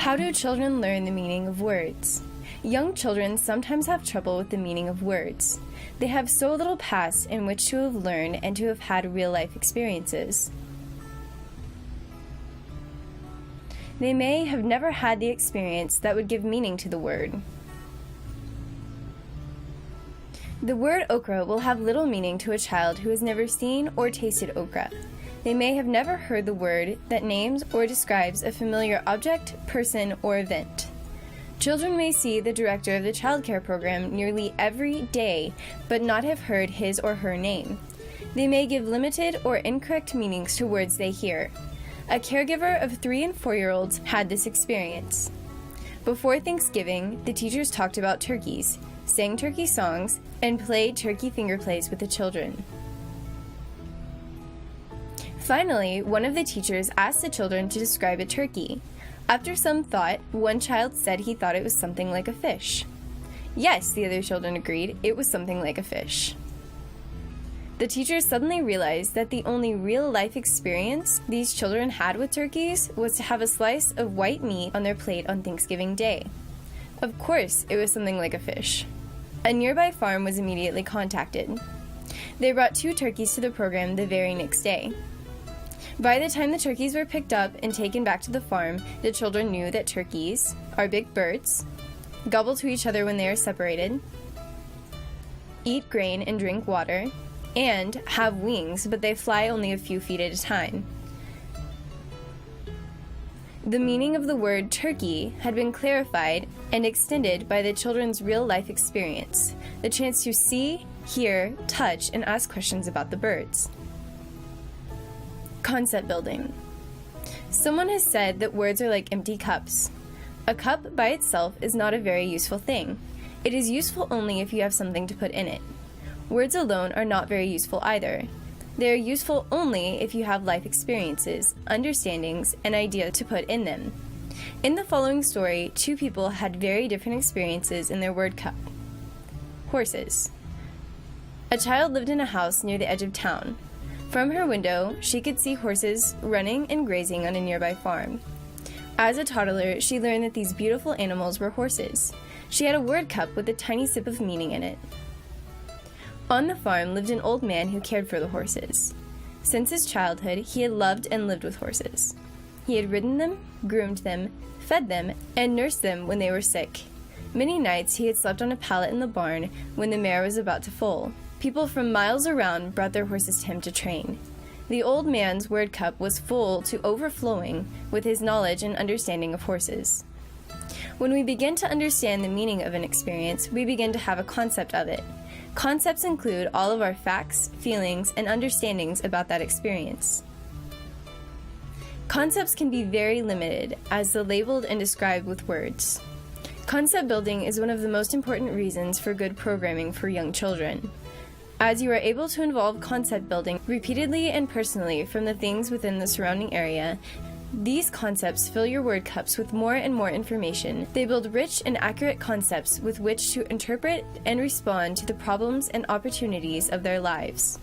How do children learn the meaning of words? Young children sometimes have trouble with the meaning of words. They have so little past in which to have learned and to have had real-life experiences. They may have never had the experience that would give meaning to the word. The word okra will have little meaning to a child who has never seen or tasted okra. They may have never heard the word that names or describes a familiar object, person, or event. Children may see the director of the childcare program nearly every day, but not have heard his or her name. They may give limited or incorrect meanings to words they hear. A caregiver of 3 and 4-year-olds had this experience. Before Thanksgiving, the teachers talked about turkeys, sang turkey songs, and played turkey finger plays with the children. Finally, one of the teachers asked the children to describe a turkey. After some thought, one child said he thought it was something like a fish. Yes, the other children agreed, it was something like a fish. The teachers suddenly realized that the only real-life experience these children had with turkeys was to have a slice of white meat on their plate on Thanksgiving Day. Of course, it was something like a fish. A nearby farm was immediately contacted. They brought 2 turkeys to the program the very next day. By the time the turkeys were picked up and taken back to the farm, the children knew that turkeys are big birds, gobble to each other when they are separated, eat grain and drink water, and have wings, but they fly only a few feet at a time. The meaning of the word turkey had been clarified and extended by the children's real-life experience, the chance to see, hear, touch, and ask questions about the birds. Concept building. Someone has said that words are like empty cups. A cup by itself is not a very useful thing. It is useful only if you have something to put in it. Words alone are not very useful either. They are useful only if you have life experiences, understandings, and ideas to put in them. In the following story, 2 people had very different experiences in their word cup. Horses. A child lived in a house near the edge of town. From her window, she could see horses running and grazing on a nearby farm. As a toddler, she learned that these beautiful animals were horses. She had a word cup with a tiny sip of meaning in it. On the farm lived an old man who cared for the horses. Since his childhood, he had loved and lived with horses. He had ridden them, groomed them, fed them, and nursed them when they were sick. Many nights he had slept on a pallet in the barn when the mare was about to foal. People from miles around brought their horses to him to train. The old man's word cup was full to overflowing with his knowledge and understanding of horses. When we begin to understand the meaning of an experience, we begin to have a concept of it. Concepts include all of our facts, feelings, and understandings about that experience. Concepts can be very limited, as they're labeled and described with words. Concept building is one of the most important reasons for good programming for young children. As you are able to involve concept building repeatedly and personally from the things within the surrounding area, these concepts fill your word cups with more and more information. They build rich and accurate concepts with which to interpret and respond to the problems and opportunities of their lives.